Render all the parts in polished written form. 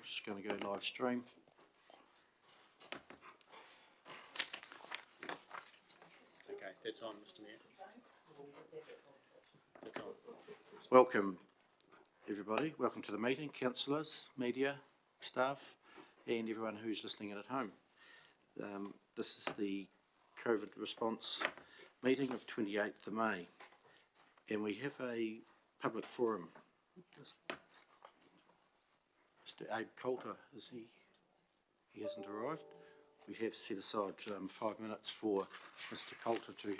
just going to go live stream. Okay, that's on, Mr. Mayor. That's on. Welcome, everybody. Welcome to the meeting, councillors, media, staff, and everyone who's listening in at home. This is the COVID response meeting of 28th of May, and we have a public forum. Mr. Abe Coulter, is he? He hasn't arrived. We have set aside 5 minutes for Mr. Coulter to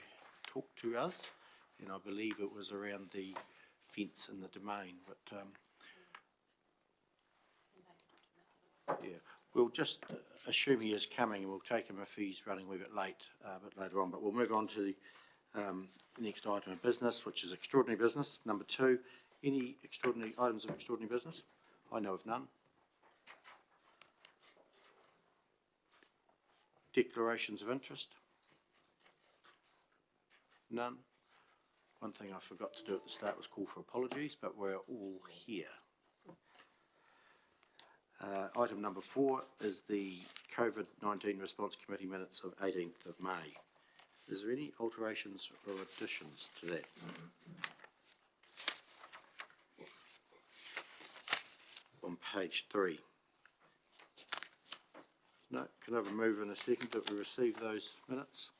talk to us, and I believe it was around the fence in the domain, but yeah, we'll just assume he is coming, and we'll take him if he's running a wee bit late a bit later on, but we'll move on to the next item of business, which is extraordinary business. Number 2, any extraordinary items of extraordinary business? I know of none. Declarations of interest? None. One thing I forgot to do at the start was call for apologies, but we're all here. Item number 4 is the COVID-19 Response Committee minutes of 18th of May. Is there any alterations or additions to that? On page 3. No, can I have a move in a second that we receive those minutes?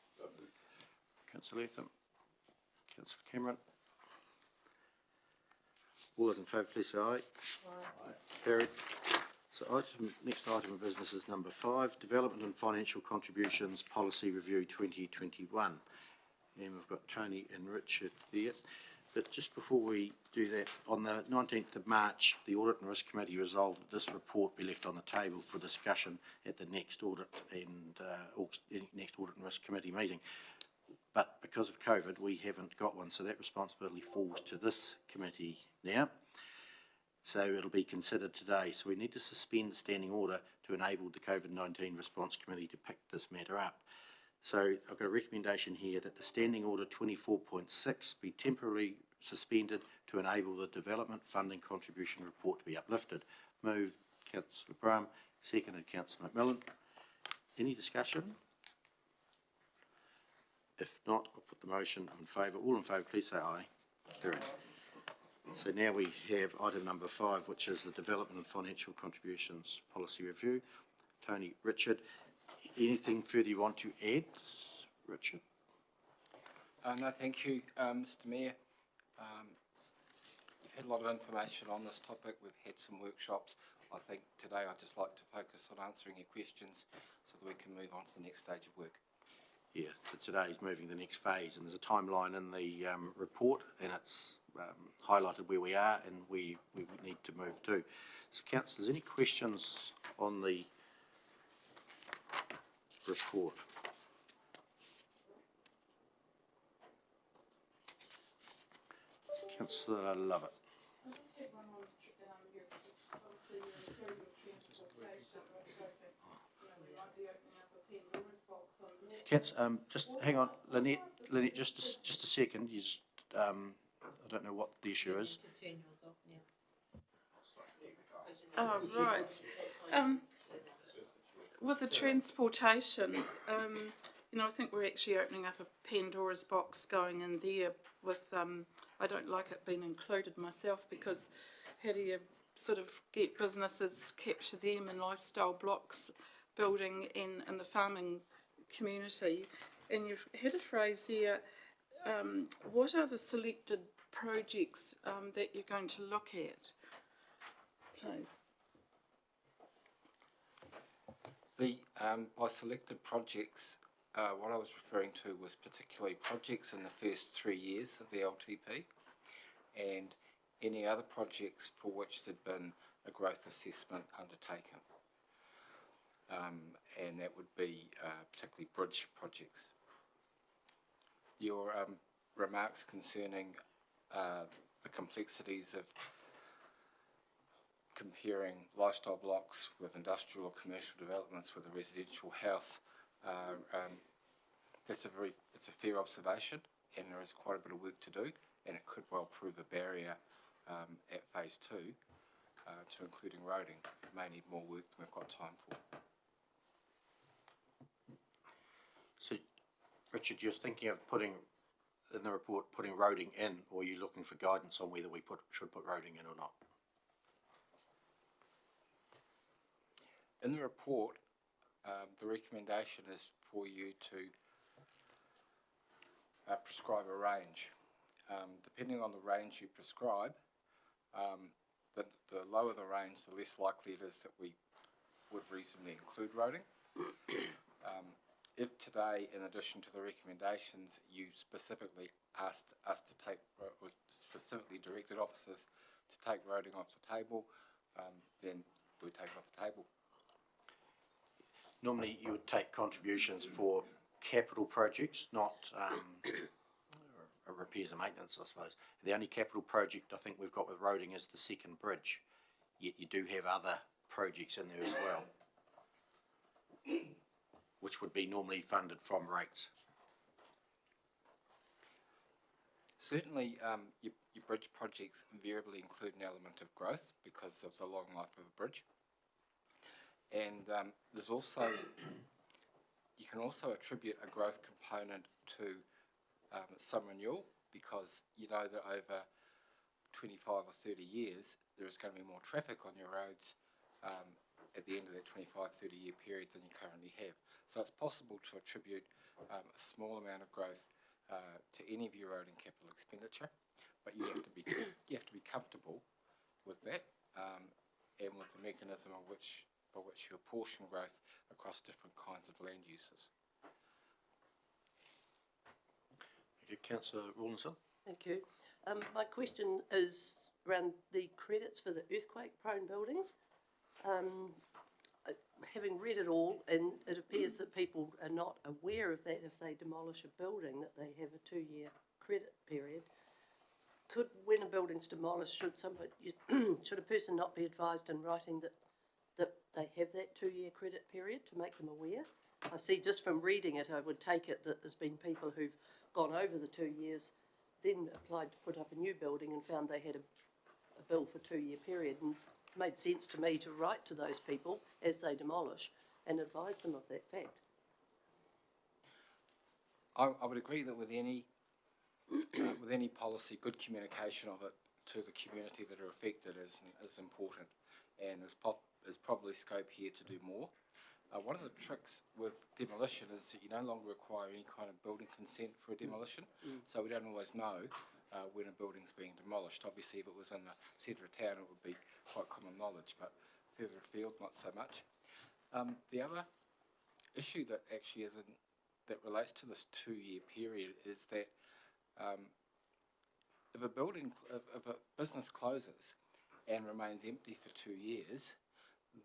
Councillor Latham, Councillor Cameron. All those in favour, please say aye. Aye. Carried. So next item of business is number 5, Development and Financial Contributions Policy Review 2021. And we've got Tony and Richard there. But just before we do that, on the 19th of March, the Audit and Risk Committee resolved that this report be left on the table for discussion at the next Audit and Risk Committee meeting. But because of COVID, we haven't got one, so that responsibility falls to this committee now. So it'll be considered today. So we need to suspend the standing order to enable the COVID-19 Response Committee to pick this matter up. So I've got a recommendation here that the Standing Order 24.6 be temporarily suspended to enable the Development Funding Contribution Report to be uplifted. Moved Councillor Brum, seconded Councillor McMillan. Any discussion? If not, I'll put the motion in favour. All in favour, please say aye. Carried. So now we have item number 5, which is the Development and Financial Contributions Policy Review. Tony, Richard. Anything further you want to add, Richard? No, thank you, Mr. Mayor. We've had a lot of information on this topic. We've had some workshops. I think today I'd just like to focus on answering your questions so that we can move on to the next stage of work. Yeah, so today is moving to the next phase, and there's a timeline in the report, and it's highlighted where we are and where we need to move to. So, councillors, any questions on the report? Councillor Lovett. I just had one on your transportation, which I think we might be opening up a Pandora's box on that. Just hang on, Lynette, just a second. I don't know what the issue is. Oh, right. With the transportation, I think we're actually opening up a Pandora's box going in there with, I don't like it being included myself, because how do you sort of get businesses, capture them in lifestyle blocks, building in the farming community? And you've had a phrase there, what are the selected projects that you're going to look at, please? By selected projects, what I was referring to was particularly projects in the first 3 years of the LTP, and any other projects for which there'd been a growth assessment undertaken. And that would be particularly bridge projects. Your remarks concerning the complexities of comparing lifestyle blocks with industrial or commercial developments with a residential house, it's a fair observation, and there is quite a bit of work to do, and it could well prove a barrier at phase 2. to including roading, may need more work than we've got time for. So, Richard, you're thinking of putting, in the report, putting roading in, or are you looking for guidance on whether we should put roading in or not? In the report, the recommendation is for you to prescribe a range. Depending on the range you prescribe, the lower the range, the less likely it is that we would reasonably include roading. If today, in addition to the recommendations, you specifically asked us to take, or specifically directed officers to take roading off the table, then we take it off the table. Normally you would take contributions for capital projects, not repairs and maintenance, I suppose. The only capital project I think we've got with roading is the second bridge, yet you do have other projects in there as well, which would be normally funded from rates. Certainly, your bridge projects invariably include an element of growth because of the long life of a bridge. And there's also, you can also attribute a growth component to some renewal, because you know that over 25 or 30 years there is going to be more traffic on your roads at the end of that 25-30 year period than you currently have. So it's possible to attribute a small amount of growth to any of your road and capital expenditure, but you have to be comfortable with that and with the mechanism by which you apportion growth across different kinds of land uses. Thank you, Councillor Rawlinson. Thank you. My question is around the credits for the earthquake-prone buildings. Having read it all, and it appears that people are not aware of that if they demolish a building, that they have a 2-year credit period. Could, when a building's demolished, should a person not be advised in writing that they have that 2-year credit period to make them aware? I see just from reading it, I would take it that there's been people who've gone over the 2 years, then applied to put up a new building and found they had a bill for 2-year period, and it made sense to me to write to those people as they demolish and advise them of that fact. I would agree that with any policy, good communication of it to the community that are affected is important, and there's probably scope here to do more. One of the tricks with demolition is that you no longer require any kind of building consent for a demolition, so we don't always know when a building's being demolished. Obviously, if it was in the centre of town, it would be quite common knowledge, but further afield, not so much. The other issue that actually that relates to this 2-year period is that if a business closes and remains empty for 2 years,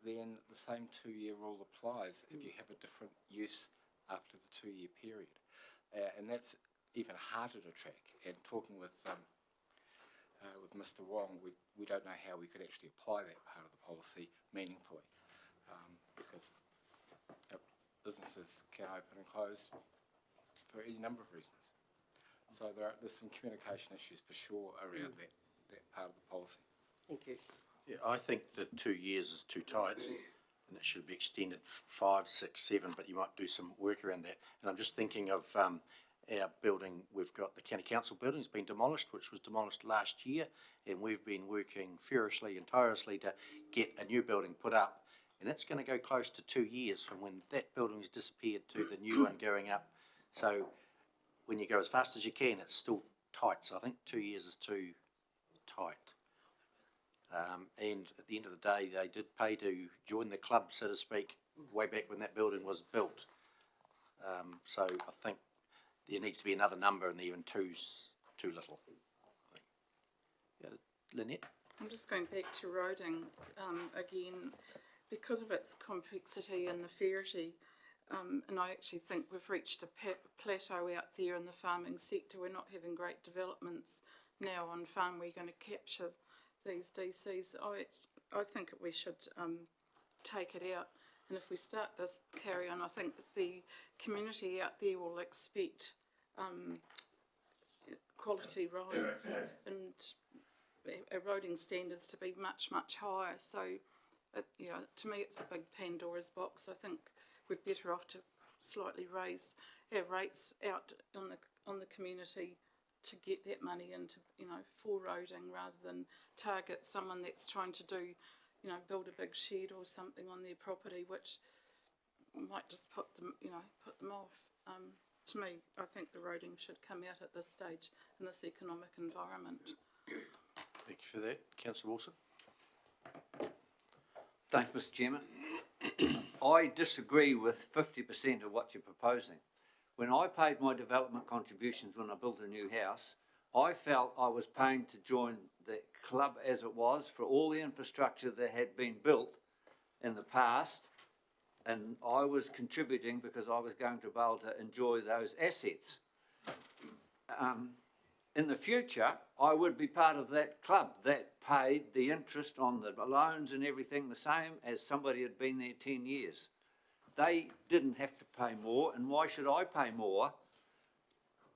then the same 2-year rule applies if you have a different use after the 2-year period. And that's even harder to track. And talking with Mr. Wong, we don't know how we could actually apply that part of the policy meaningfully, because businesses can open and close for any number of reasons. So there's some communication issues for sure around that part of the policy. Thank you. Yeah, I think that 2 years is too tight, and it should be extended 5, 6, 7, but you might do some work around that. And I'm just thinking of our building. We've got the County Council building has been demolished, which was demolished last year, and we've been working furiously and tirelessly to get a new building put up, and it's going to go close to 2 years from when that building has disappeared to the new one going up. So when you go as fast as you can, it's still tight. So I think 2 years is too tight. And at the end of the day, they did pay to join the club, so to speak, way back when that building was built. So I think there needs to be another number, and even two's too little. Yeah, Lynette? I'm just going back to roading again, because of its complexity and the fairity, and I actually think we've reached a plateau out there in the farming sector. We're not having great developments now on farm. We're going to capture these DCs. I think we should take it out, and if we start this carry on, I think that the community out there will expect quality roads, and eroding standards to be much, much higher. So, to me, it's a big Pandora's box. I think we're better off to slightly raise our rates out on the community to get that money into, for roading, rather than target someone that's trying to do, build a big shed or something on their property, which might just put them off. To me, I think the roading should come out at this stage in this economic environment. Thank you for that. Councillor Wilson? Thanks, Mr. Chairman. I disagree with 50% of what you're proposing. When I paid my development contributions when I built a new house, I felt I was paying to join the club as it was for all the infrastructure that had been built in the past, and I was contributing because I was going to be able to enjoy those assets. In the future, I would be part of that club that paid the interest on the loans and everything the same as somebody had been there 10 years. They didn't have to pay more, and why should I pay more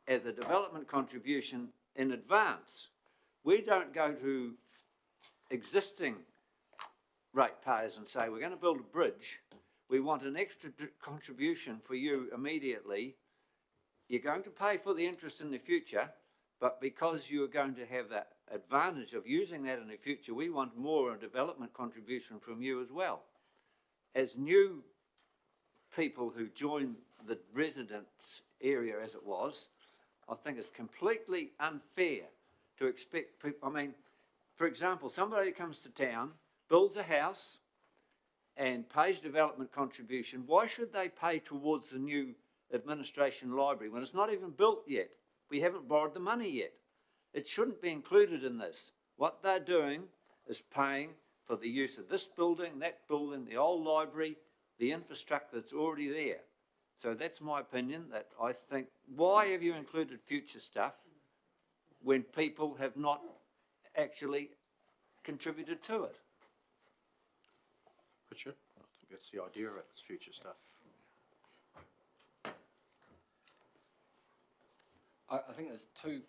as a development contribution in advance? We don't go to existing ratepayers and say, we're going to build a bridge, we want an extra contribution for you immediately. You're going to pay for the interest in the future, but because you're going to have that advantage of using that in the future, we want more a development contribution from you as well. As new people who join the residence area as it was, I think it's completely unfair to expect people, for example, somebody comes to town, builds a house and pays development contribution. Why should they pay towards the new administration library when it's not even built yet? We haven't borrowed the money yet. It shouldn't be included in this. What they're doing is paying for the use of this building, that building, the old library, the infrastructure that's already there. So that's my opinion, that I think, why have you included future stuff when people have not actually contributed to it? Richard? I think that's the idea of it, it's future stuff. I think there's two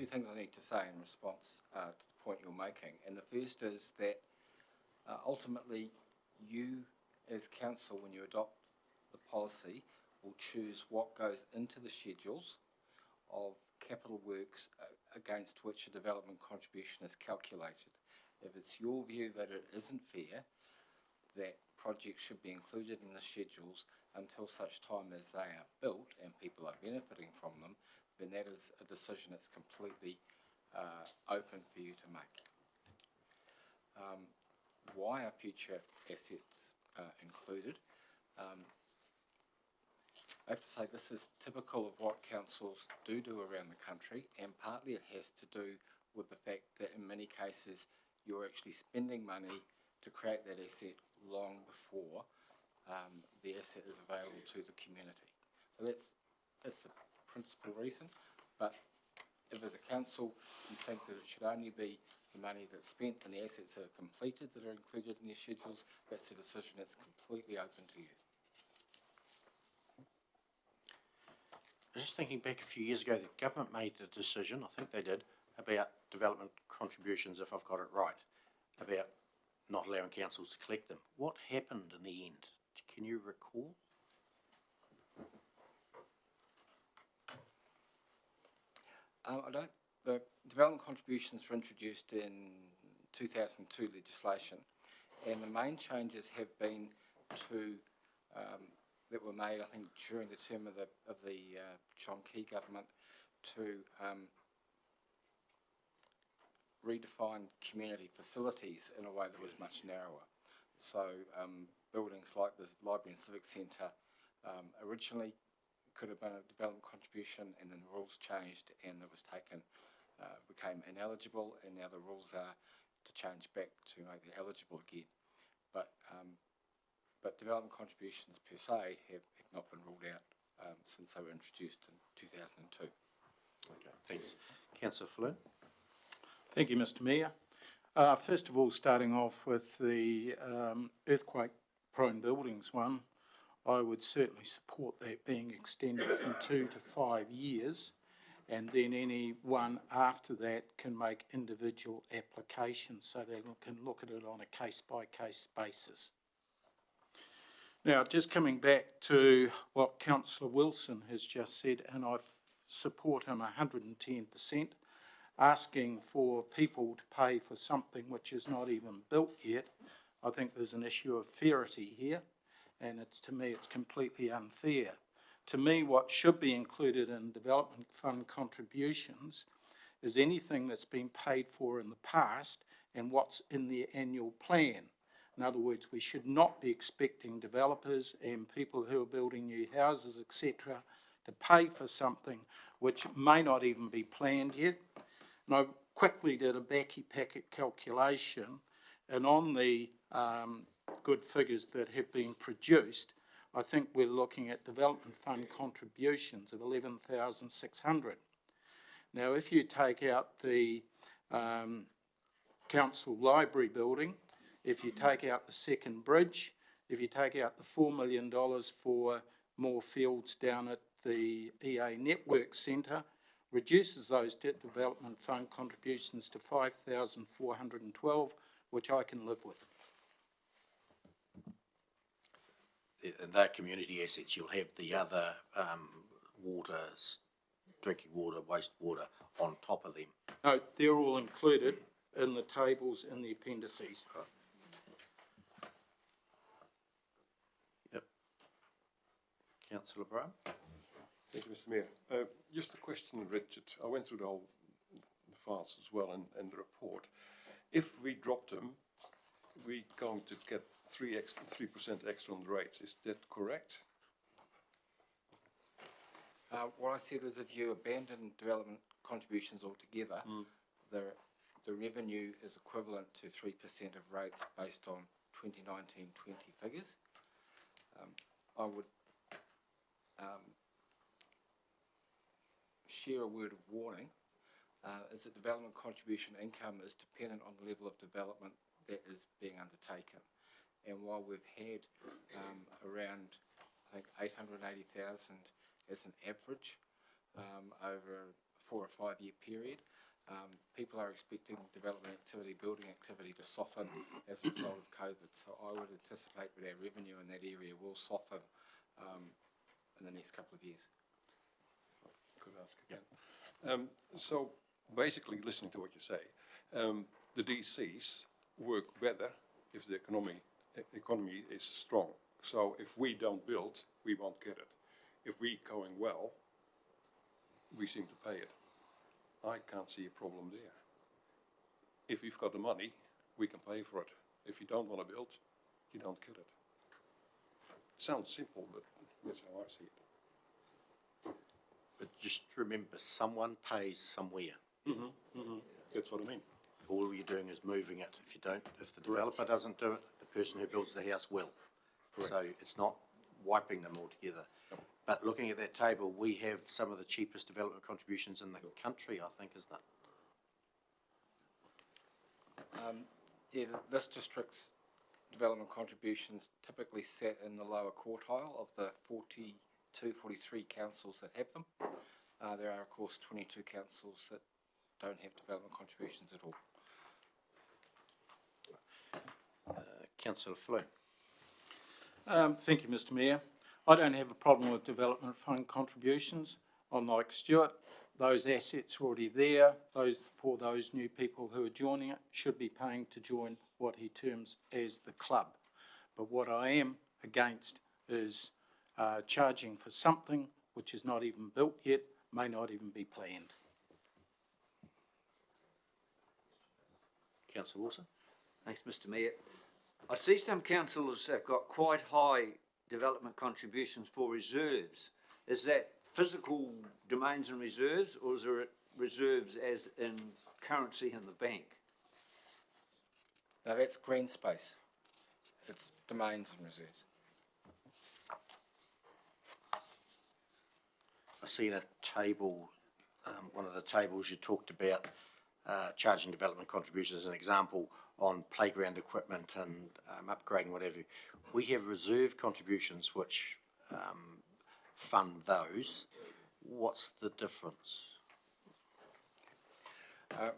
things I need to say in response to the point you're making. And the first is that ultimately you as council, when you adopt the policy, will choose what goes into the schedules of capital works against which a development contribution is calculated. If it's your view that it isn't fair, that projects should be included in the schedules until such time as they are built and people are benefiting from them, then that is a decision that's completely open for you to make. Why are future assets included? I have to say this is typical of what councils do around the country, and partly it has to do with the fact that in many cases you're actually spending money to create that asset long before the asset is available to the community. So that's the principal reason. But if as a council you think that it should only be the money that's spent and the assets that are completed that are included in your schedules, that's a decision that's completely open to you. I was just thinking back a few years ago, the government made a decision, I think they did, about development contributions, if I've got it right, about not allowing councils to collect them. What happened in the end? Can you recall? The development contributions were introduced in 2002 legislation, and the main changes have been that were made, I think, during the term of the John Key government, to redefine community facilities in a way that was much narrower. So buildings like the Library and Civic Centre originally could have been a development contribution, and then the rules changed and it was became ineligible, and now the rules are to change back to make it eligible again. But development contributions per se have not been ruled out since they were introduced in 2002. Okay, thanks. Councillor Flynn? Thank you, Mr. Mayor. First of all, starting off with the earthquake-prone buildings one, I would certainly support that being extended from 2 to 5 years. and then anyone after that can make individual applications, so they can look at it on a case-by-case basis. Now, just coming back to what Councillor Wilson has just said, and I support him 110%, asking for people to pay for something which is not even built yet. I think there's an issue of fairity here, and to me it's completely unfair. To me, what should be included in development fund contributions is anything that's been paid for in the past and what's in the annual plan. In other words, we should not be expecting developers and people who are building new houses, etc., to pay for something which may not even be planned yet. And I quickly did a backy-packet calculation, and on the good figures that have been produced, I think we're looking at development fund contributions of 11,600. Now, if you take out the council library building, if you take out the second bridge, if you take out the $4 million for more fields down at the EA Network Centre, reduces those development fund contributions to 5,412, which I can live with. In their community assets, you'll have the other water, drinking water, wastewater on top of them. No, they're all included in the tables in the appendices. Right. Yep. Councillor Brown? Thank you, Mr. Mayor. Just a question, Richard. I went through the files as well and the report. If we drop them, we're going to get 3% extra on the rates. Is that correct? What I said was if you abandon development contributions altogether, the revenue is equivalent to 3% of rates based on 2019-20 figures. I would share a word of warning, is that development contribution income is dependent on the level of development that is being undertaken. And while we've had around, I think, 880,000 as an average over a 4 or 5 year period, people are expecting development activity, building activity to soften as a result of COVID. So I would anticipate that our revenue in that area will soften in the next couple of years. Could I ask again? So basically, listening to what you say, the DCs work better if the economy is strong. So if we don't build, we won't get it. If we're going well, we seem to pay it. I can't see a problem there. If you've got the money, we can pay for it. If you don't want to build, you don't get it. It sounds simple, but that's how I see it. But just remember, someone pays somewhere. That's what I mean. All you're doing is moving it. If you don't, if the developer doesn't do it, the person who builds the house will. Correct. So it's not wiping them altogether. Yep. But looking at that table, we have some of the cheapest development contributions in the country, I think, isn't it? Yeah, this district's development contributions typically sat in the lower quartile of the 42, 43 councils that have them. There are, of course, 22 councils that don't have development contributions at all. Councillor Flew. Thank you, Mr. Mayor. I don't have a problem with development fund contributions. Unlike Stuart, those assets are already there. For those new people who are joining it should be paying to join what he terms as the club. But what I am against is charging for something which is not even built yet, may not even be planned. Councillor Wilson. Thanks, Mr. Mayor. I see some councillors have got quite high development contributions for reserves. Is that physical domains and reserves, or is it reserves as in currency in the bank? Now that's green space. It's domains and reserves. I seen a table, one of the tables you talked about, charging development contributions as an example on playground equipment and upgrading whatever. We have reserve contributions which fund those. What's the difference?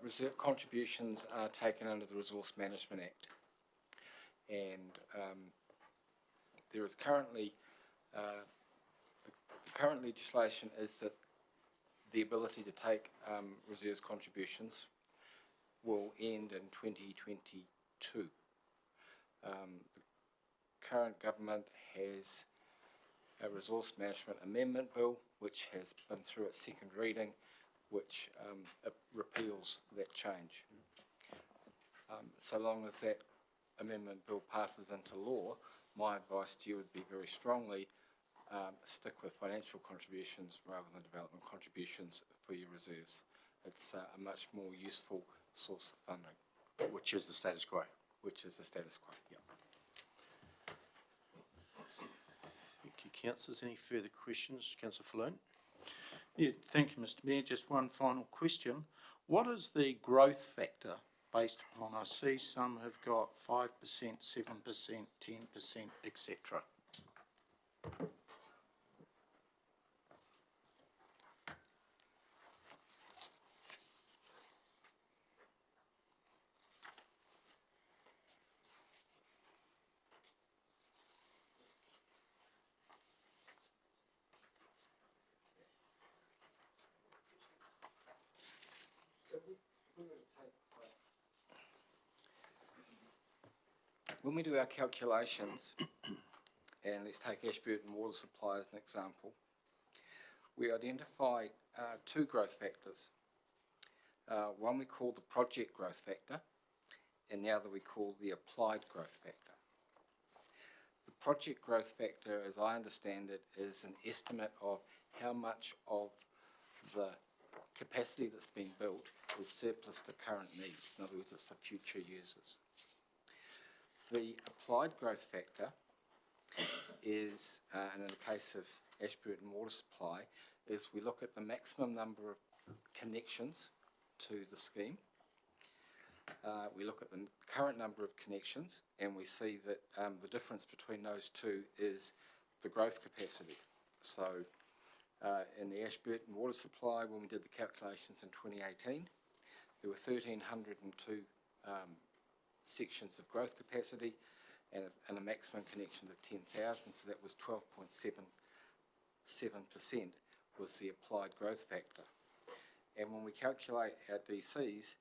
Reserve contributions are taken under the Resource Management Act, and there is currently the current legislation is that the ability to take reserves contributions will end in 2022. The current government has a Resource Management Amendment Bill which has been through its second reading, which it repeals that change. So long as that amendment bill passes into law, my advice to you would be very strongly stick with financial contributions rather than development contributions for your reserves. It's a much more useful source of funding. Which is the status quo. Which is the status quo. Yep. Thank you, councillors. Any further questions? Councillor Falloon? Yeah, thank you, Mr Mayor. Just one final question. What is the growth factor based upon? I see some have got 5%, 7%, 10%, etc. When we do our calculations, and let's take Ashburton Water Supply as an example, we identify two growth factors. One we call the project growth factor, and the other we call the applied growth factor. The project growth factor, as I understand it, is an estimate of how much of the capacity that's been built is surplus to current needs. In other words, it's for future users. The applied growth factor is, and in the case of Ashburton Water Supply, is we look at the maximum number of connections to the scheme. We look at the current number of connections, and we see that the difference between those two is the growth capacity. So in the Ashburton Water Supply, when we did the calculations in 2018, there were 1,302 sections of growth capacity and a maximum connection of 10,000, so that was 12.77% was the applied growth factor. And when we calculate our DCs,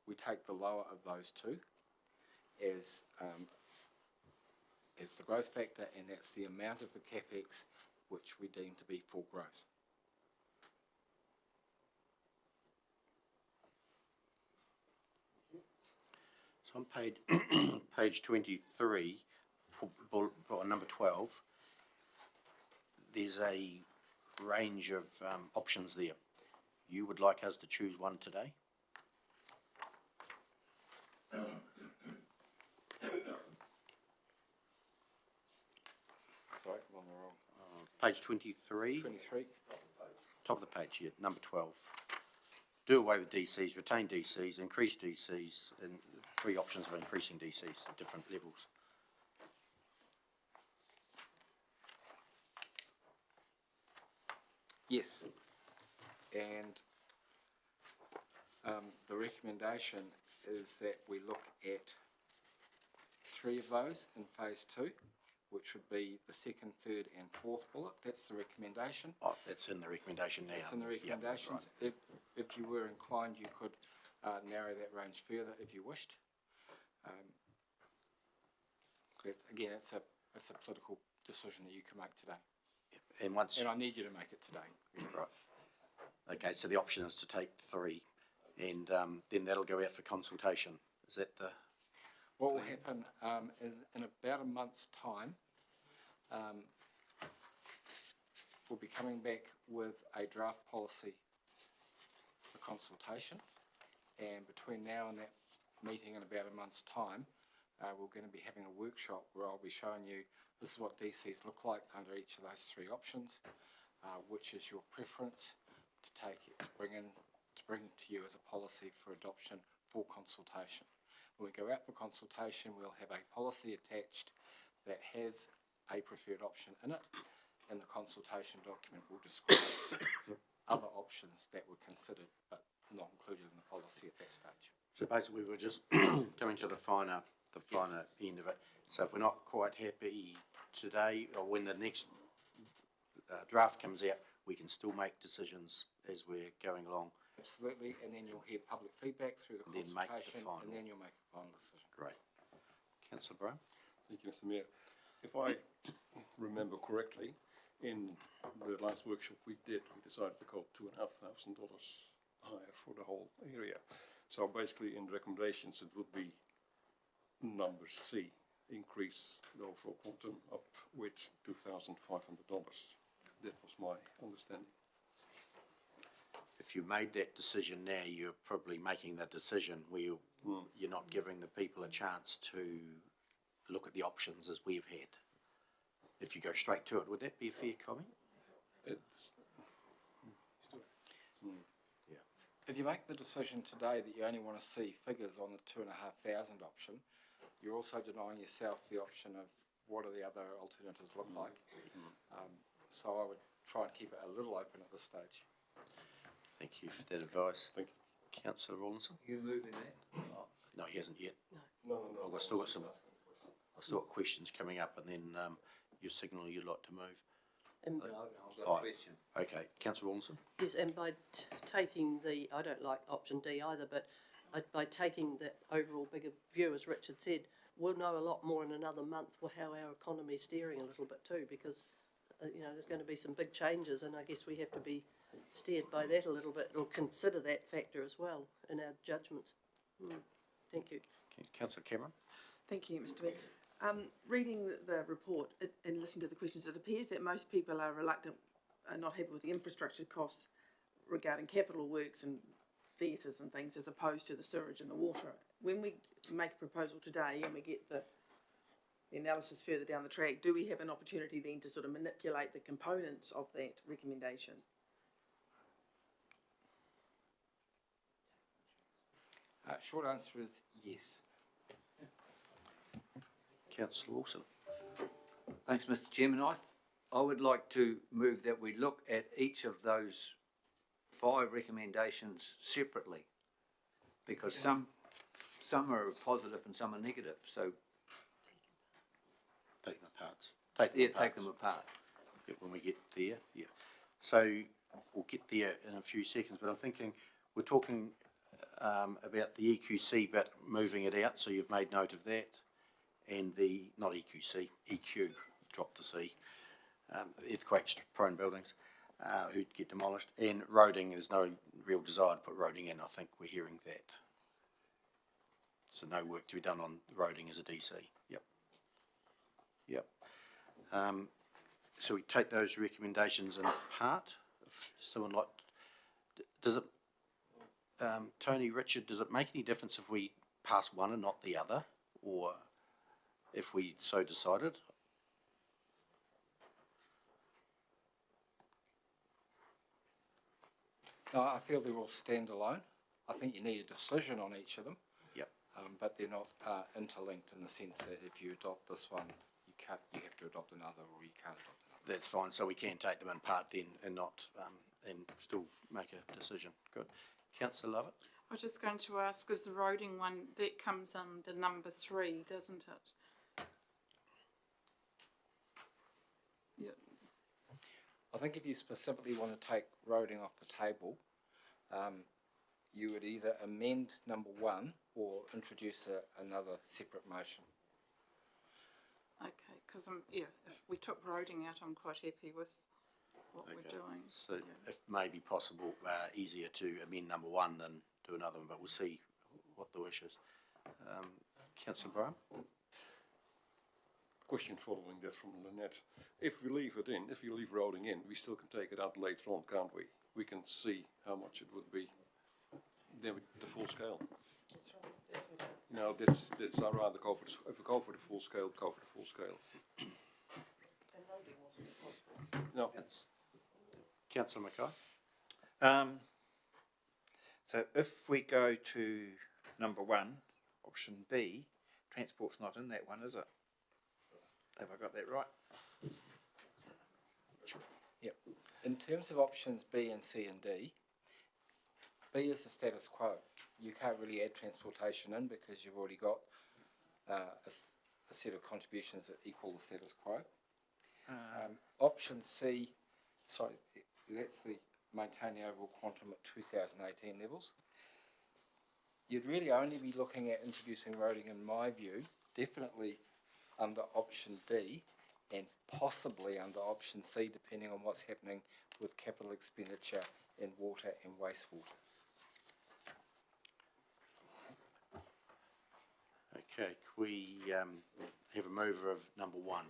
we take the lower of those two as the growth factor, and that's the amount of the CapEx which we deem to be full growth. So on page 23, or number 12, there's a range of options there. You would like us to choose one today? Sorry, I'm on the wrong. Page 23. 23. Top of the page here, number 12. Do away with DCs, retain DCs, increase DCs, and 3 options of increasing DCs at different levels. Yes, and the recommendation is that we look at 3 of those in phase 2, which would be the 2nd, 3rd and 4th bullet. That's the recommendation. Oh, that's in the recommendation now. It's in the recommendations. Yep, right. If you were inclined, you could narrow that range further if you wished. Again, it's a political decision that you can make today. And I need you to make it today. Right. Okay, so the option is to take 3, and then that'll go out for consultation. Is that the... What will happen in about a month's time, we'll be coming back with a draft policy for consultation, and between now and that meeting in about a month's time, we're going to be having a workshop where I'll be showing you this is what DCs look like under each of those 3 options, which is your preference to take it, to bring it to you as a policy for adoption for consultation. When we go out for consultation, we'll have a policy attached that has a preferred option in it, and the consultation document will describe other options that were considered but not included in the policy at that stage. So basically, we're just coming to the finer end of it. So if we're not quite happy today, or when the next draft comes out, we can still make decisions as we're going along. Absolutely, and then you'll hear public feedback through the And then make the consultation, final. and then you'll make a final decision. Great. Councillor Brown? Thank you, Mr Mayor. If I remember correctly, in the last workshop we decided to go $2,500 higher for the whole area. So basically in the recommendations it would be number C, increase the overall quantum up with $2,500. That was my understanding. If you made that decision now, you're probably making the decision where you're not giving the people a chance to look at the options as we've had. If you go straight to it, would that be a fair comment? It's, If you make the decision today that you only want to see figures on the 2,500 option, you're also denying yourself the option of what are the other alternatives look like. So I would try and keep it a little open at this stage. Thank you for that advice. Thank you. Councillor Rawlinson? You moving that? Oh, no, he hasn't yet. No. I've still got questions coming up, and then you signal you'd like to move. And, No, I've got Oh. a question. Okay, Councillor Rawlinson? yes, and by taking the, I don't like option D either, but by taking that overall bigger view, as Richard said, we'll know a lot more in another month how our economy's steering a little bit too, because, there's going to be some big changes, and I guess we have to be steered by that a little bit, or consider that factor as well in our judgments. Thank you. Okay, Councillor Cameron? Thank you, Mr Mayor. Reading the report and listening to the questions, it appears that most people are reluctant, are not happy with the infrastructure costs regarding capital works and theatres and things, as opposed to the sewage and the water. When we make a proposal today and we get the analysis further down the track, do we have an opportunity then to sort of manipulate the components of that recommendation? Short answer is yes. Councillor Wilson? Thanks, Mr Chairman. I would like to move that we look at each of those 5 recommendations separately, because some are positive and some are negative, so Take them apart. take them apart. Yeah, when we get there, yeah. So we'll get there in a few seconds, but I'm thinking we're talking about the EQC bit, moving it out, so you've made note of that, and the, not EQC, EQ, drop the C, earthquake-prone buildings who'd get demolished, and roading, there's no real desire to put roading in, I think we're hearing that. So no work to be done on roading as a DC, yep. Yep. So we take those recommendations in part. If someone like, does it, Tony, Richard, does it make any difference if we pass one and not the other, or if we so decided? No, I feel they're all standalone. I think you need a decision on each of them. Yep. But they're not interlinked in the sense that if you adopt this one, you have to adopt another, or you can't adopt another. That's fine, so we can take them in part then and not, and still make a decision. Good. Councillor Lovett? I was just going to ask, is the roading one, that comes under number 3, doesn't it? Yeah. I think if you specifically want to take roading off the table, you would either amend number 1 or introduce another separate motion. Okay, because if we took roading out, I'm quite happy with what we're doing. So if maybe possible, easier to amend number 1 than do another one, but we'll see what the wish is. Councillor Brown? Question following that from Lynette. If we leave it in, if you leave roading in, we still can take it out later on, can't we? We can see how much it would be, then the full scale. No, that's I'd rather go for if we go for the full scale, go for the full scale. And roading wasn't possible. No. Councillor Mackay? So if we go to number 1, option B, transport's not in that one, is it? Have I got that right? Yep. In terms of options B and C and D, B is the status quo. You can't really add transportation in because you've already got a set of contributions that equal the status quo. Option C, sorry, that's the maintain the overall quantum at 2018 levels. You'd really only be looking at introducing roading, in my view, definitely under option D and possibly under option C, depending on what's happening with capital expenditure in water and wastewater. Okay, can we have a mover of number 1?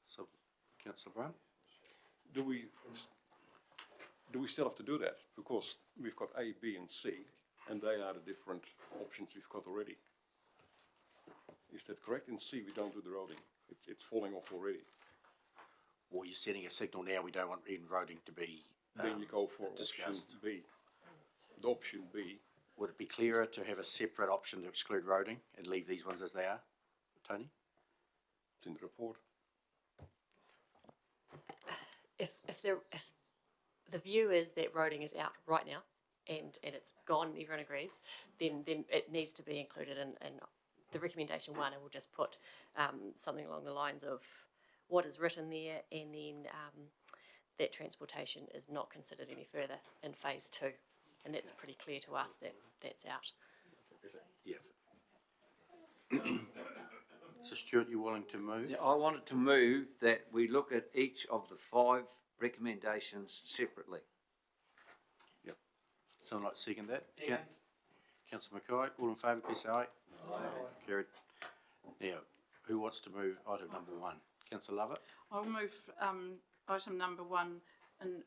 So, Councillor Brown? Do we still have to do that? Because we've got A, B and C, and they are the different options we've got already. Is that correct? In C, we don't do the roading. It's falling off already. Or you're sending a signal now we don't want roading to be Then you go for discussed. option B. The option B, Would it be clearer to have a separate option to exclude roading and leave these ones as they are? Tony? it's in the report. If the view is that roading is out right now and it's gone, everyone agrees, then it needs to be included in the recommendation 1, and we'll just put something along the lines of what is written there, and then that transportation is not considered any further in phase 2, and that's pretty clear to us that that's out. Yeah. So Stuart, you willing to move? Yeah, I wanted to move that we look at each of the 5 recommendations separately. Yep. Someone like to second that? Councillor Mackay, all in favour, please say aye. Aye. Carried. Now, who wants to move item number 1? Councillor Lovett? I'll move item number 1 and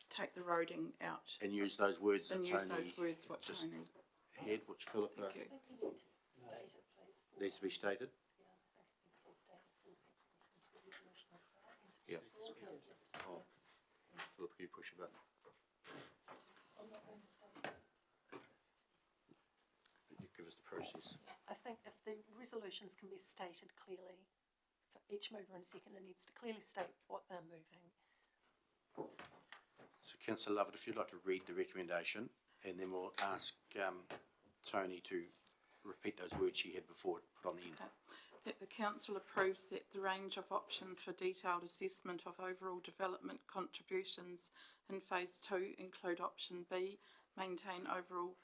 take the roading out And use those words that and Tony use those words what just Tony. had, which Philip Thank you. needs to be stated. Yeah. Oh, Philip, can you push a button? You give us the process. I think if the resolutions can be stated clearly, for each mover and seconder needs to clearly state what they're moving. So Councillor Lovett, if you'd like to read the recommendation, and then we'll ask Tony to repeat those words she had before put on the end. Okay. That the council approves that the range of options for detailed assessment of overall development contributions in phase 2 include option B, maintain overall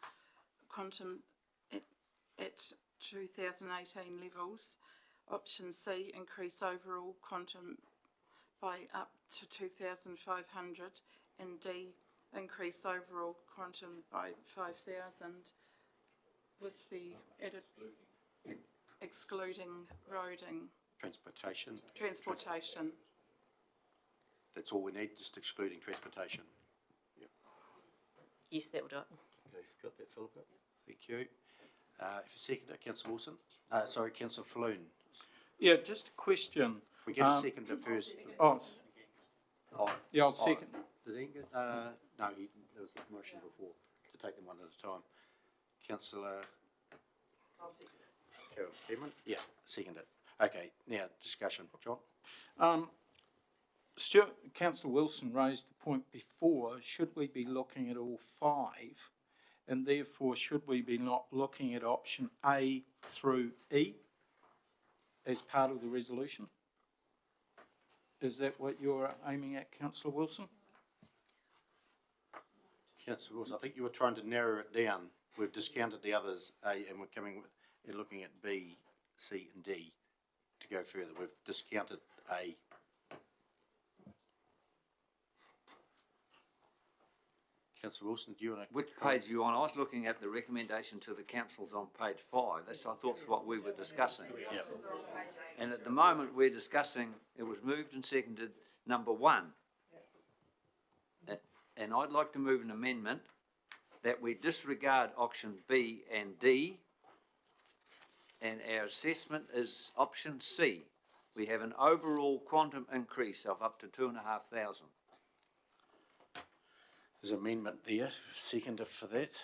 quantum at 2018 levels, option C, increase overall quantum by up to 2,500, and D, increase overall quantum by 5,000 with the added excluding roading. Transportation. Transportation. That's all we need, just excluding transportation. Yep. Yes, that will do it. Okay, you've got that, Philip? Thank you. If you second it, Councillor Wilson. Sorry, Councillor Falloon. Yeah, just a question. We get a seconder first. Oh, Oh, yeah, I'll second. did he get, no, there was a motion before to take them one at a time. Councillor Carol Cameron? Yeah, second it. Okay, now discussion, John? Stuart, Councillor Wilson raised the point before, should we be looking at all 5? And therefore, should we be not looking at option A through E as part of the resolution? Is that what you're aiming at, Councillor Wilson? Councillor Wilson, I think you were trying to narrow it down. We've discounted the others, A, and we're coming with, and looking at B, C and D to go further. We've discounted A. Councillor Wilson, do you want to? Which page are you on? I was looking at the recommendation to the councils on page 5. That's, I thought, what we were discussing. Yeah. And at the moment, we're discussing, it was moved and seconded, number 1. And I'd like to move an amendment that we disregard option B and D, and our assessment is option C. We have an overall quantum increase of up to 2,500. There's an amendment there, seconder for that.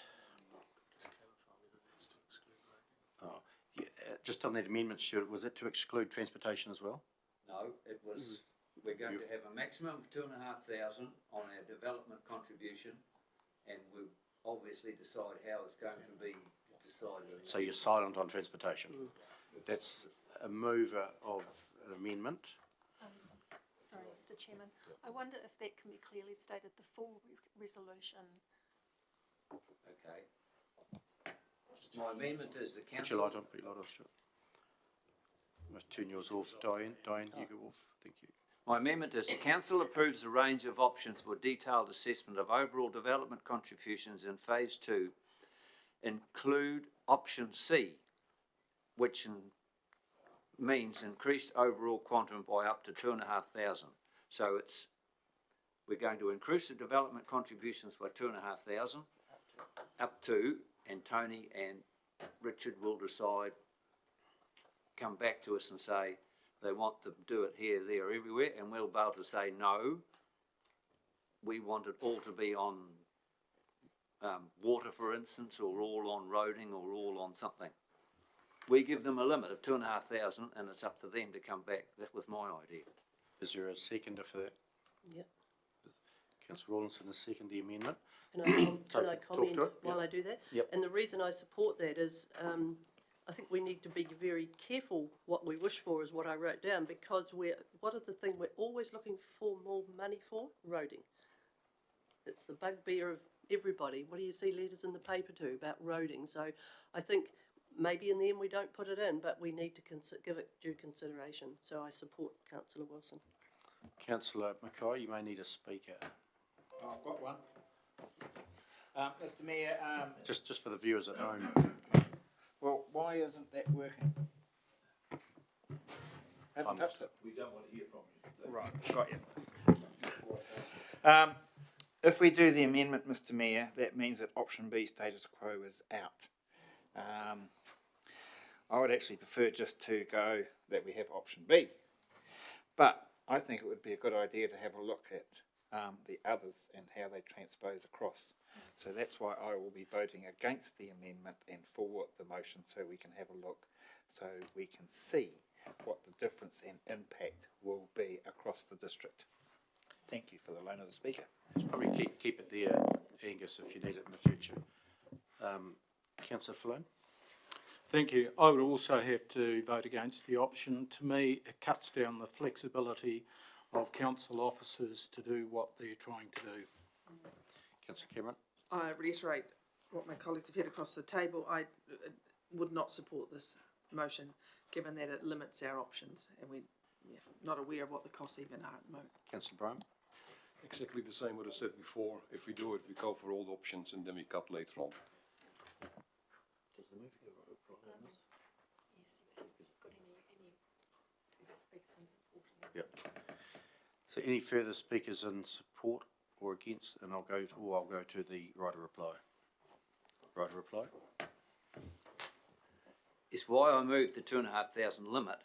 Oh, yeah, just on that amendment, Stuart, was it to exclude transportation as well? No, it was, we're going to have a maximum of 2,500 on our development contribution, and obviously decide how it's going to be decided. So you're silent on transportation. That's a mover of an amendment. Sorry, Mr Chairman, I wonder if that can be clearly stated, the full resolution. Okay. My amendment is the Put your council. light on, put your light on, Stuart. Must turn yours off, Diane, you go off, thank you. My amendment is the council approves a range of options for detailed assessment of overall development contributions in phase 2. Include option C, which means increased overall quantum by up to 2,500. So we're going to increase the development contributions by 2,500, up to, and Tony and Richard will decide, come back to us and say they want to do it here, there, everywhere, and we'll be able to say no, we want it all to be on water, for instance, or all on roading, or all on something. We give them a limit of 2,500, and it's up to them to come back. That was my idea. Is there a seconder for that? Yep. Councillor Rawlinson has seconded the amendment. Can I Talk comment to it, while yep. I do that? Yep. And the reason I support that is, I think we need to be very careful what we wish for, is what I wrote down, because what are the thing we're always looking for more money for? Roading. It's the bugbear of everybody. What do you see letters in the paper too about roading? So I think maybe in the end we don't put it in, but we need to give it due consideration. So I support Councillor Wilson. Councillor Mackay, you may need a speaker. Oh, I've got one. Mr Mayor, Just for the viewers at home. well, why isn't that working? Haven't touched it. We don't want to hear from you. Right, got you. If we do the amendment, Mr Mayor, that means that option B, status quo, is out. I would actually prefer just to go that we have option B. But I think it would be a good idea to have a look at the others and how they transpose across. So that's why I will be voting against the amendment and for the motion, so we can have a look, so we can see what the difference and impact will be across the district. Thank you for the loan of the speaker. Probably keep it there, Angus, if you need it in the future. Councillor Falloon? Thank you. I would also have to vote against the option. To me, it cuts down the flexibility of council officers to do what they're trying to do. Councillor Cameron? I reiterate what my colleagues have had across the table. I would not support this motion, given that it limits our options, and we're not aware of what the costs even are at the moment. Councillor Brown? Exactly the same what I said before. If we do it, we go for all the options and then we cut later on. Yes, if you've got any speakers in support of that. Yep. So any further speakers in support or against? And I'll go to the right of reply. Right of reply? It's why I moved the 2,500 limit.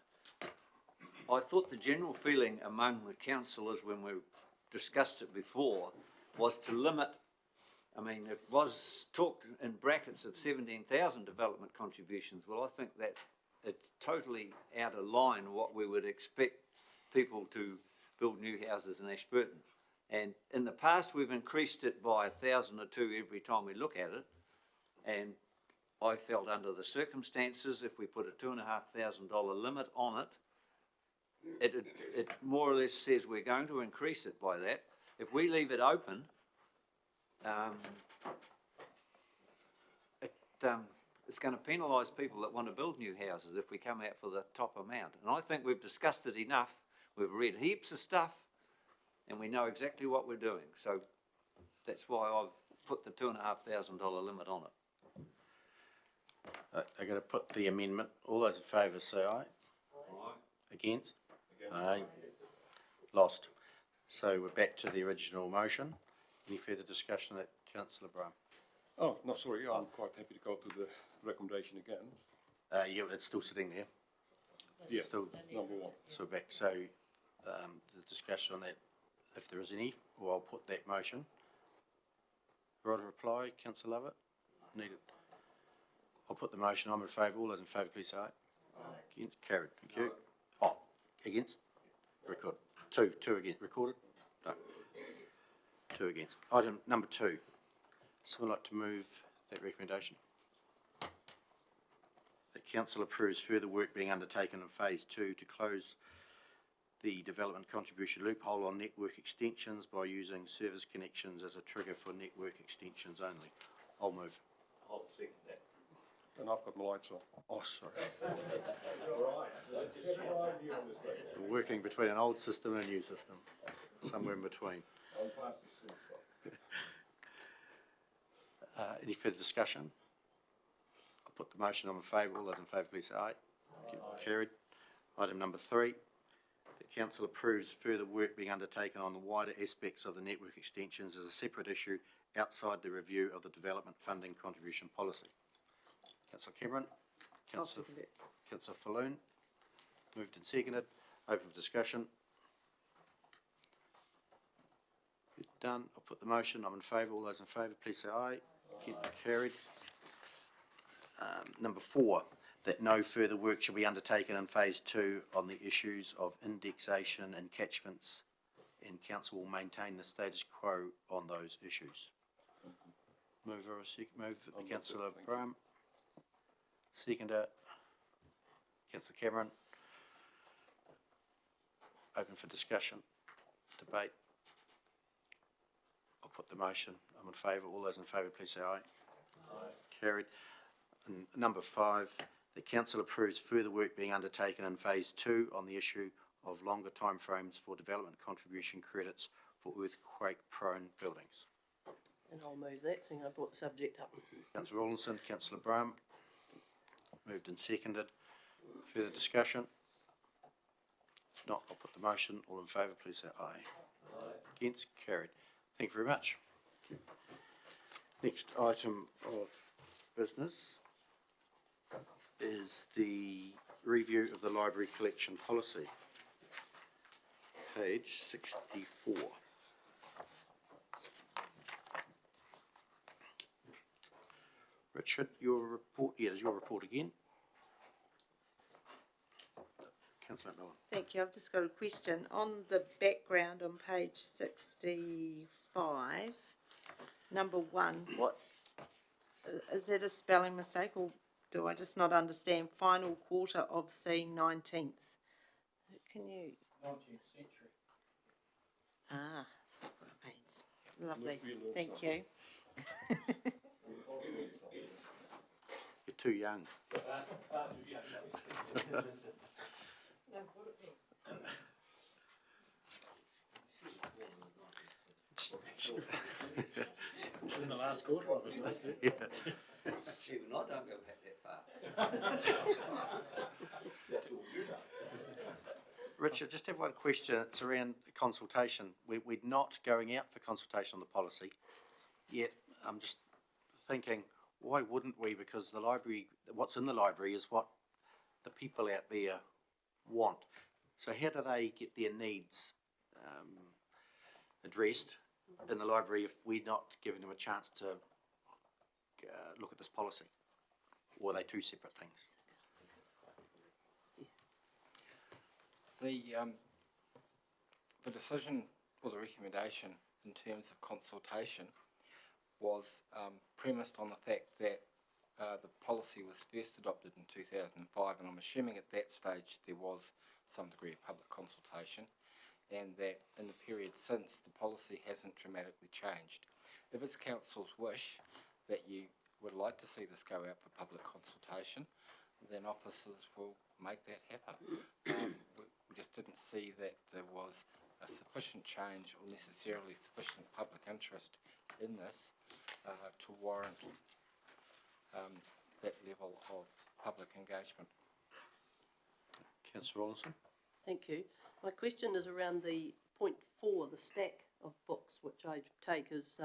I thought the general feeling among the councillors when we discussed it before was to limit. I mean, it was talked in brackets of 17,000 development contributions. Well, I think that it's totally out of line what we would expect people to build new houses in Ashburton. And in the past, we've increased it by 1,000 or 2 every time we look at it. And I felt under the circumstances, if we put a $2,500 limit on it, it more or less says we're going to increase it by that. If we leave it open, it's going to penalise people that want to build new houses if we come out for the top amount. And I think we've discussed it enough. We've read heaps of stuff, and we know exactly what we're doing. So that's why I've put the $2,500 limit on it. I'm going to put the amendment. All those in favour say aye. Aye. Against? Aye. Lost. So we're back to the original motion. Any further discussion on that, Councillor Brown? Oh, no, sorry, I'm quite happy to go to the recommendation again. Yeah, it's still sitting there. Yeah, Still, number one. so we're back. So the discussion on that, if there is any, or I'll put that motion. Right of reply, Councillor Lovett? Need it. I'll put the motion. I'm in favour. All those in favour, please say aye. Aye. Against? Carried. Thank you. Oh, against? Record. Two against. Recorded? No. 2 against. Item number 2. Someone like to move that recommendation? That council approves further work being undertaken in phase 2 to close the development contribution loophole on network extensions by using service connections as a trigger for network extensions only. I'll move. I'll second that. And I've got my lights on. Oh, sorry. We're working between an old system and a new system, somewhere in between. Any further discussion? I'll put the motion on in favour. All those in favour, please say aye. Carried. Item number 3. The council approves further work being undertaken on the wider aspects of the network extensions as a separate issue outside the review of the development funding contribution policy. Councillor Cameron. Councillor Falloon. Moved and seconded. Open for discussion. Done. I'll put the motion. I'm in favour. All those in favour, please say aye. Carried. Number 4, that no further work shall be undertaken in phase 2 on the issues of indexation and catchments, and council will maintain the status quo on those issues. Mover, Councillor Brown. Seconder, Councillor Cameron. Open for discussion, debate. I'll put the motion. I'm in favour. All those in favour, please say aye. Aye. Carried. And number 5, the council approves further work being undertaken in phase 2 on the issue of longer timeframes for development contribution credits for earthquake-prone buildings. And I'll move that, seeing I brought the subject up. Councillor Rawlinson, Councillor Brown. Moved and seconded. Further discussion? If not, I'll put the motion. All in favour, please say aye. Aye. Against? Carried. Thank you very much. Next item of business is the review of the library collection policy. Page 64. Richard, your report, is your report again? Councillor McMillan. Thank you. I've just got a question. On the background on page 65, number 1, what is that a spelling mistake, or do I just not understand final quarter of C 19th? Can you? 19th century. Ah, that's not what it means. Lovely. Thank you. You're too young. In the last quarter of it. Yeah. Even I don't go back that far. Richard, just have one question. It's around consultation. We're not going out for consultation on the policy, yet I'm just thinking, why wouldn't we? Because the library, what's in the library is what the people out there want. So how do they get their needs addressed in the library if we're not giving them a chance to look at this policy? Or are they two separate things? The decision or the recommendation in terms of consultation was premised on the fact that the policy was first adopted in 2005, and I'm assuming at that stage there was some degree of public consultation, and that in the period since the policy hasn't dramatically changed. If it's council's wish that you would like to see this go out for public consultation, then officers will make that happen. We just didn't see that there was a sufficient change or necessarily sufficient public interest in this to warrant that level of public engagement. Councillor Rawlinson. Thank you. My question is around the point 4, the stack of books, which I take as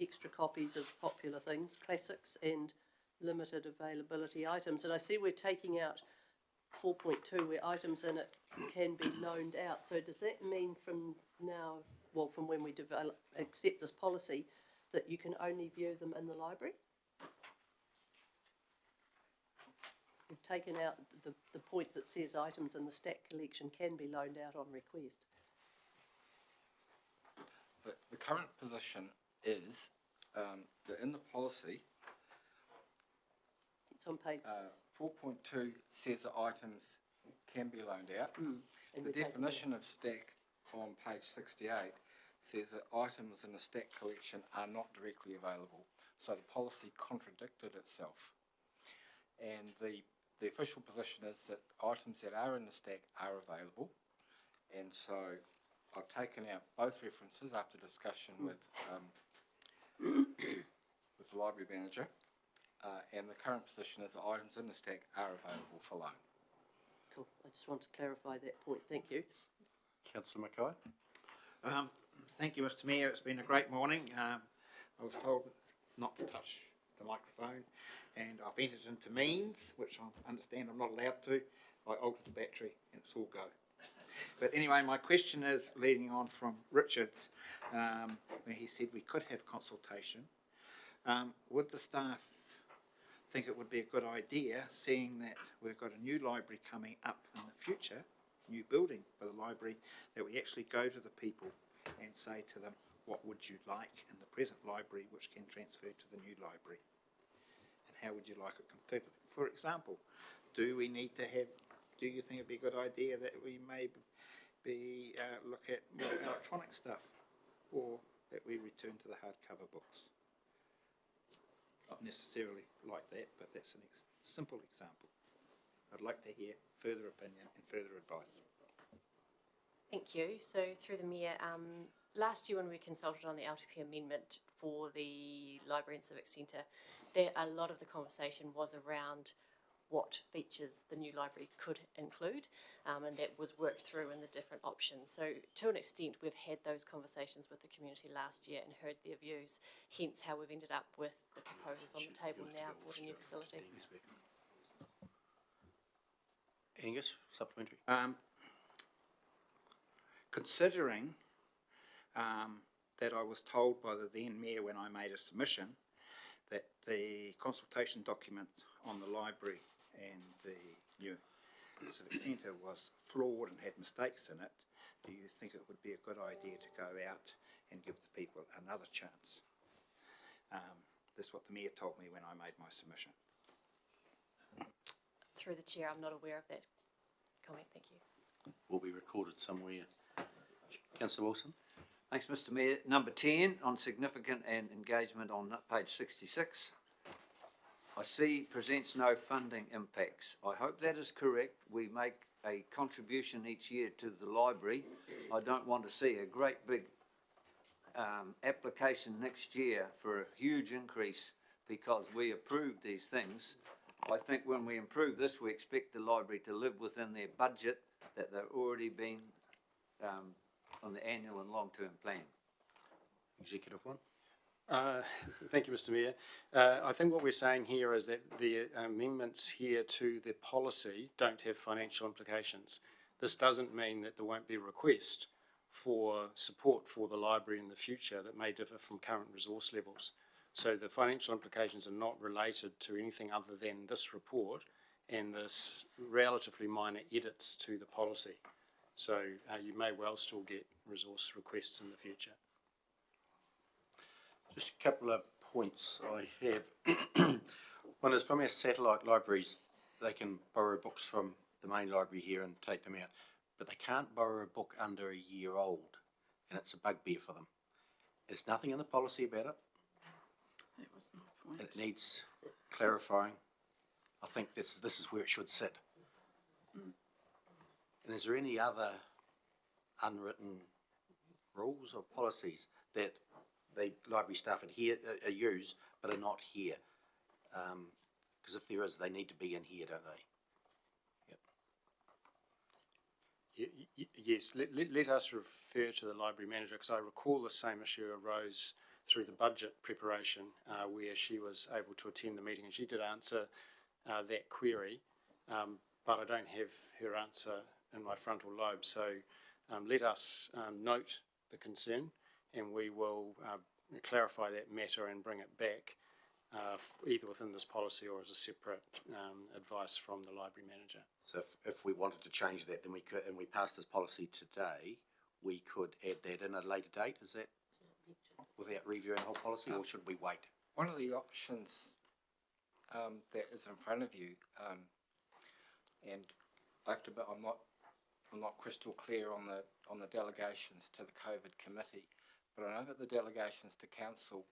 extra copies of popular things, classics and limited availability items. And I see we're taking out 4.2 where items in it can be loaned out. So does that mean from now, well, from when we accept this policy, that you can only view them in the library? We've taken out the point that says items in the stack collection can be loaned out on request. The current position is in the policy, It's on page, 4.2 says that items can be loaned out. and The we take it definition of stack on page 68 says that items in a stack collection are not directly available. So the policy contradicted itself. And the official position is that items that are in the stack are available. And so I've taken out both references after discussion with the library manager. And the current position is that items in the stack are available for loan. Cool, I just want to clarify that point, thank you. Councillor Mackay? Thank you, Mr Mayor. It's been a great morning. I was told not to touch the microphone, and I've entered into means, which I understand I'm not allowed to. I altered the battery and it's all go. But anyway, my question is leading on from Richard's, where he said we could have consultation. Would the staff think it would be a good idea, seeing that we've got a new library coming up in the future, new building for the library, that we actually go to the people and say to them, what would you like in the present library which can transfer to the new library? And how would you like it configured? For example, do you think it'd be a good idea that we maybe look at more electronic stuff, or that we return to the hardcover books? Not necessarily like that, but that's a simple example. I'd like to hear further opinion and further advice. Thank you. So through the Mayor, last year when we consulted on the LTP amendment for the Library and Civic Centre, a lot of the conversation was around what features the new library could include, and that was worked through in the different options. So to an extent, we've had those conversations with the community last year and heard their views, hence how we've ended up with the proposals on the table now for the new facility. Angus, supplementary. Considering that I was told by the then Mayor when I made a submission that the consultation document on the library and the new Civic Centre was flawed and had mistakes in it, do you think it would be a good idea to go out and give the people another chance? That's what the Mayor told me when I made my submission. Through the Chair, I'm not aware of that comment. Thank you. Will be recorded somewhere. Councillor Wilson? Thanks, Mr Mayor. Number 10, on significant and engagement on page 66. I see presents no funding impacts. I hope that is correct. We make a contribution each year to the library. I don't want to see a great big application next year for a huge increase because we approve these things. I think when we improve this, we expect the library to live within their budget that they've already been on the annual and long-term plan. Executive one. Thank you, Mr Mayor. I think what we're saying here is that the amendments here to the policy don't have financial implications. This doesn't mean that there won't be a request for support for the library in the future that may differ from current resource levels. So the financial implications are not related to anything other than this report and this relatively minor edits to the policy. So you may well still get resource requests in the future. Just a couple of points I have. One is from our satellite libraries, they can borrow books from the main library here and take them out, but they can't borrow a book under a year old, and it's a bugbear for them. There's nothing in the policy about it. That was my point. And it needs clarifying. I think this is where it should sit. And is there any other unwritten rules or policies that the library staff use but are not here? Because if there is, they need to be in here, don't they? Yep. Yes, let us refer to the library manager, because I recall the same issue arose through the budget preparation where she was able to attend the meeting and she did answer that query, but I don't have her answer in my frontal lobe. So let us note the concern and we will clarify that matter and bring it back either within this policy or as a separate advice from the library manager. So if we wanted to change that, then we could, and we passed this policy today, we could add that in at a later date, is that? without reviewing the whole policy, or should we wait? One of the options that is in front of you, and I have to admit I'm not crystal clear on the delegations to the COVID committee, but I know that the delegations to council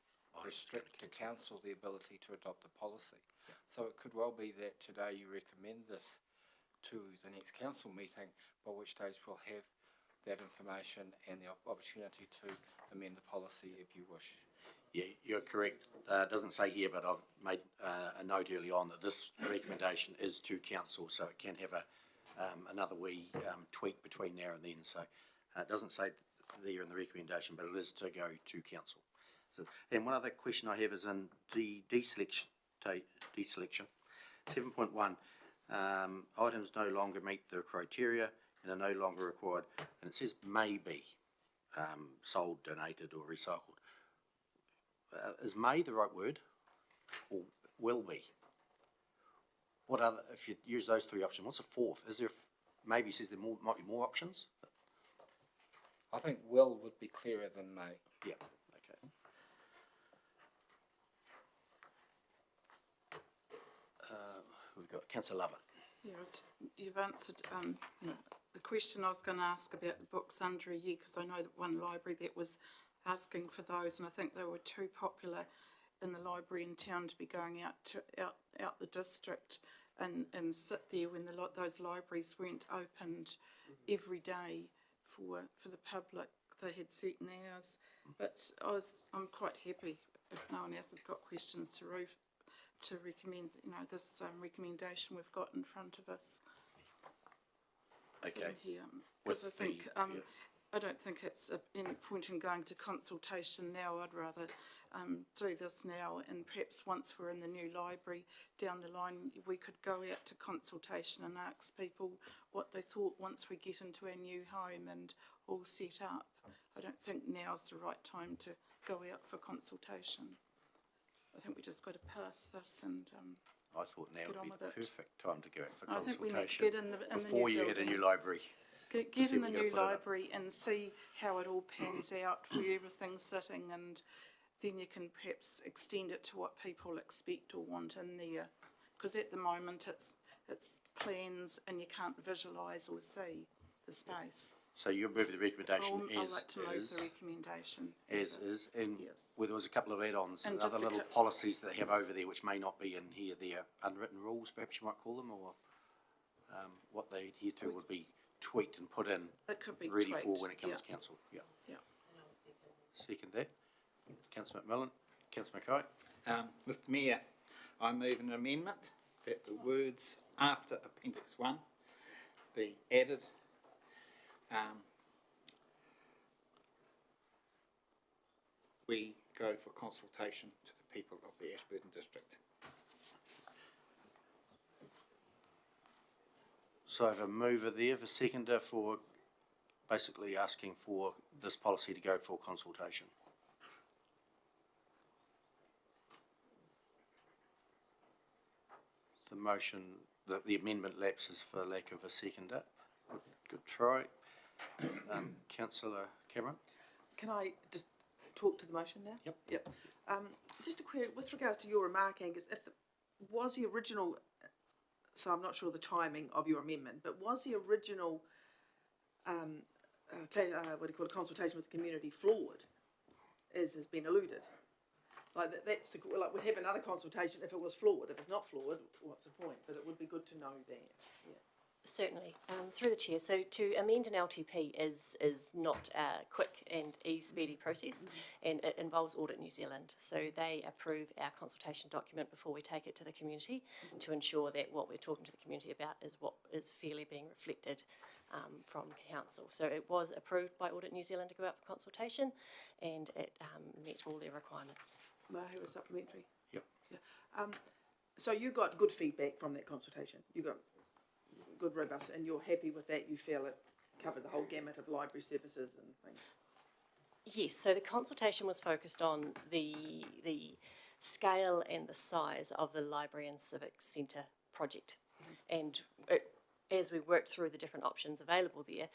restrict to council the ability to adopt a policy. Yeah. So it could well be that today you recommend this to the next council meeting, by which stage we'll have that information and the opportunity to amend the policy if you wish. Yeah, you're correct. It doesn't say here, but I've made a note early on that this recommendation is to council, so it can have another wee tweak between now and then. So it doesn't say there in the recommendation, but it is to go to council. So, and one other question I have is in the deselection. 7.1, items no longer meet the criteria and are no longer required, and it says may be sold, donated or recycled. Is may the right word, or will be? What other, if you use those three options, what's the fourth? Is there, maybe says there might be more options? I think will would be clearer than may. Yeah, okay. We've got Councillor Lovett. Yeah, you've answered the question I was going to ask about the books under a year, because I know that one library that was asking for those, and I think they were too popular in the library in town to be going out the district and sit there when those libraries weren't opened every day for the public. They had certain hours, but I'm quite happy if no one else has got questions to recommend this recommendation we've got in front of us. Okay. Because I think I don't think it's any point in going to consultation now. I'd rather do this now, and perhaps once we're in the new library down the line, we could go out to consultation and ask people what they thought once we get into our new home and all set up. I don't think now's the right time to go out for consultation. I think we just got to pass this and I thought now would be the perfect time to go out for I consultation. think we need to get in the before new you building. hit a new library. Get in the new library and see how it all pans out, where everything's sitting, and then you can perhaps extend it to what people expect or want in there. Because at the moment it's plans and you can't visualise or see the space. So you'll move the recommendation I'd like to move the recommendation as is, and yes. where there was a couple of add-ons and just other little policies that they have over there which may not be in here, their unwritten rules perhaps you might call them, or what they adhere to would be tweaked and put in, it could be ready tweaked, for when it comes to council. Yeah. Second that. Councillor McMillan. Councillor Mackay. Mr Mayor, I move an amendment that the words after Appendix 1 be added. We go for consultation to the people of the Ashburton district. So I have a mover there, a seconder for basically asking for this policy to go for consultation. The motion, the amendment lapses for lack of a seconder. Good try. Councillor Cameron? Can I just talk to the motion now? Yep. Just a query with regards to your remark, Angus, was the original, so I'm not sure the timing of your amendment, but was the original consultation with the community flawed, as has been alluded? Like we'd have another consultation if it was flawed. If it's not flawed, what's the point? But it would be good to know that. Yeah. Certainly, through the chair. So to amend an LTP is not a quick and speedy process, and it involves Audit New Zealand. So they approve our consultation document before we take it to the community to ensure that what we're talking to the community about is what is fairly being reflected from council. So it was approved by Audit New Zealand to go out for consultation, and it met all their requirements. May I have a supplementary? Yep. Yeah. So you got good feedback from that consultation. You got good, robust, and you're happy with that? You feel it covered the whole gamut of library services and things? Yes, so the consultation was focused on the scale and the size of the Library and Civic Centre project. And as we worked through the different options available there,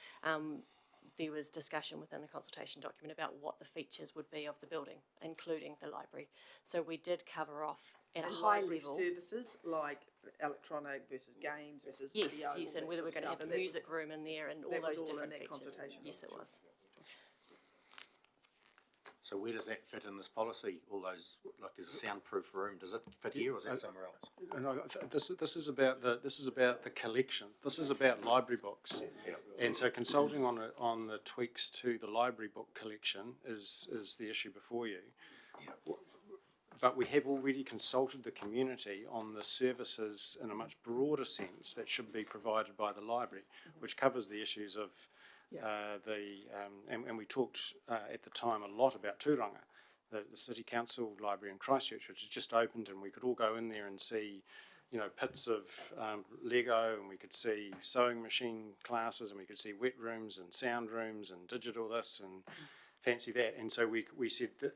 there was discussion within the consultation document about what the features would be of the building, including the library. So we did cover off at a And high library level. services like electronic versus games versus Yes, video, yes, all and that whether sort we're of going to stuff. have a That music room in there and all that was those all in different that features. consultation Yes, it document. was. So where does that fit in this policy? All those, like there's a soundproof room, does it fit here or is that somewhere else? And this is about the collection. This is about library books. And so consulting on the tweaks to the library book collection is the issue before you. But we have already consulted the community on the services in a much broader sense that should be provided by the library, which covers the issues of and we talked at the time a lot about Tūranga, the City Council Library in Christchurch, which has just opened, and we could all go in there and see, you know, pits of Lego, and we could see sewing machine classes, and we could see wet rooms and sound rooms and digital this and fancy that. And so we said, that,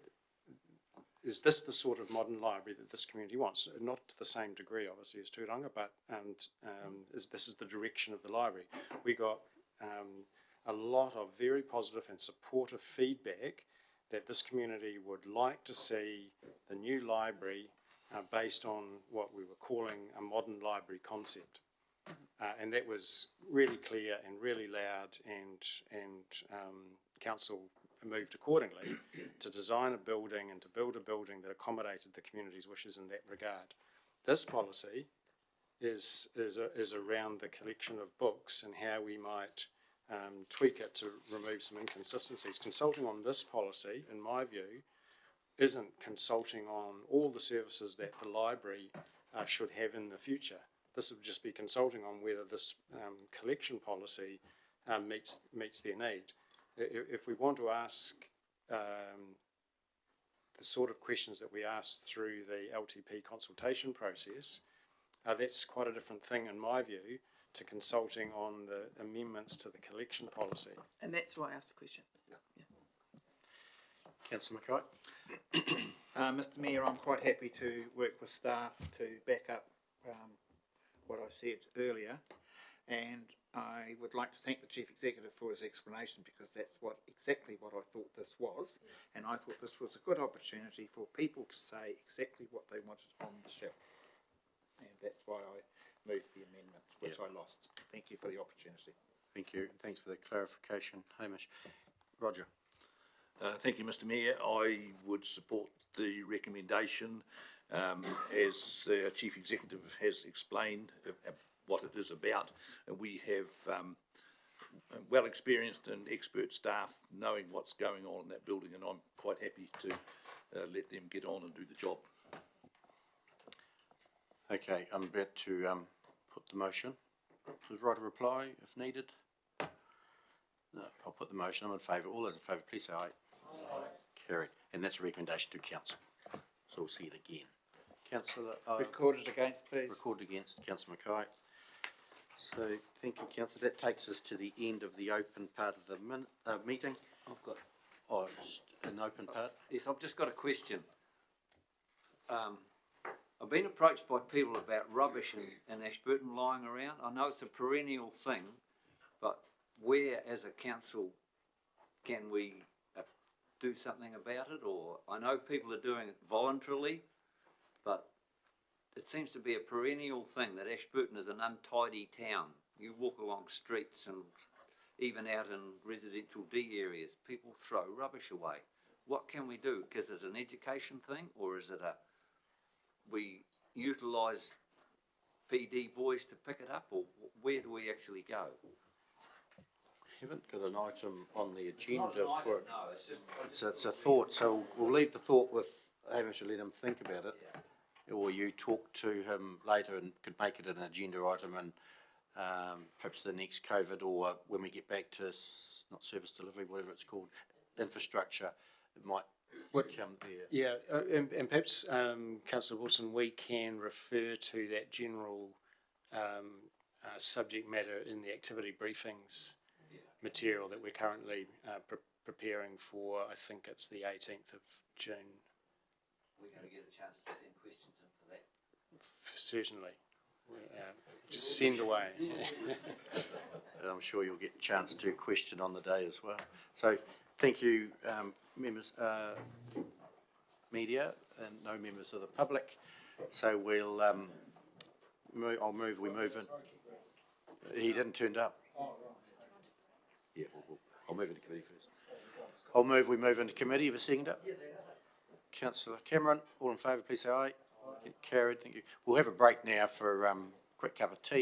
is this the sort of modern library that this community wants? Not to the same degree, obviously, as Tūranga, but this is the direction of the library. We got a lot of very positive and supportive feedback that this community would like to see the new library based on what we were calling a modern library concept. And that was really clear and really loud, and council moved accordingly to design a building and to build a building that accommodated the community's wishes in that regard. This policy is around the collection of books and how we might tweak it to remove some inconsistencies. Consulting on this policy, in my view, isn't consulting on all the services that the library should have in the future. This would just be consulting on whether this collection policy meets their need. If we want to ask the sort of questions that we asked through the LTP consultation process, that's quite a different thing, in my view, to consulting on the amendments to the collection policy. And that's why I asked the question. Councillor Mackay? Mr Mayor, I'm quite happy to work with staff to back up what I said earlier, and I would like to thank the Chief Executive for his explanation, because that's exactly what I thought this was, and I thought this was a good opportunity for people to say exactly what they wanted on the shelf, and that's why I moved the amendment, which I lost. Thank you for the opportunity. Thank you. Thanks for the clarification, Hamish. Roger? Thank you, Mr Mayor. I would support the recommendation as the Chief Executive has explained what it is about. We have well experienced and expert staff knowing what's going on in that building, and I'm quite happy to let them get on and do the job. Okay, I'm about to put the motion. Does write a reply if needed? No, I'll put the motion. I'm in favour. All those in favour, please say aye. Aye. Carried. And that's a recommendation to council. So we'll see it again. Councillor... Recorded against, please. Recorded against, Councillor Mackay. So, thank you, Councillor. That takes us to the end of the open part of the meeting. I've got... Oh, just an open part? Yes, I've just got a question. I've been approached by people about rubbish in Ashburton lying around. I know it's a perennial thing, but where as a council can we do something about it? Or I know people are doing it voluntarily, but it seems to be a perennial thing that Ashburton is an untidy town. You walk along streets and even out in residential D areas, people throw rubbish away. What can we do? Is it an education thing, or is it we utilise PD boys to pick it up, or where do we actually go? We haven't got an item on the agenda for it. No, it's a thought, so we'll leave the thought with Hamish and let him think about it. Yeah. Or you talk to him later and could make it an agenda item, and perhaps the next COVID, or when we get back to not service delivery, whatever it's called, infrastructure, it might come there. Yeah, and perhaps, Councillor Wilson, we can refer to that general subject matter in the activity briefings material that we're currently preparing for. I think it's the 18th of June. We're going to get a chance to send questions in for that. Certainly. just send away. And I'm sure you'll get a chance to question on the day as well. So, thank you, members, media, and no members of the public. So we'll, I'll move, we move in. He didn't turn up. Yeah, I'll move into committee first. I'll move, we move into committee. Have a second up? Councillor Cameron, all in favour, please say aye. Carried, thank you. We'll have a break now for quick cup of tea.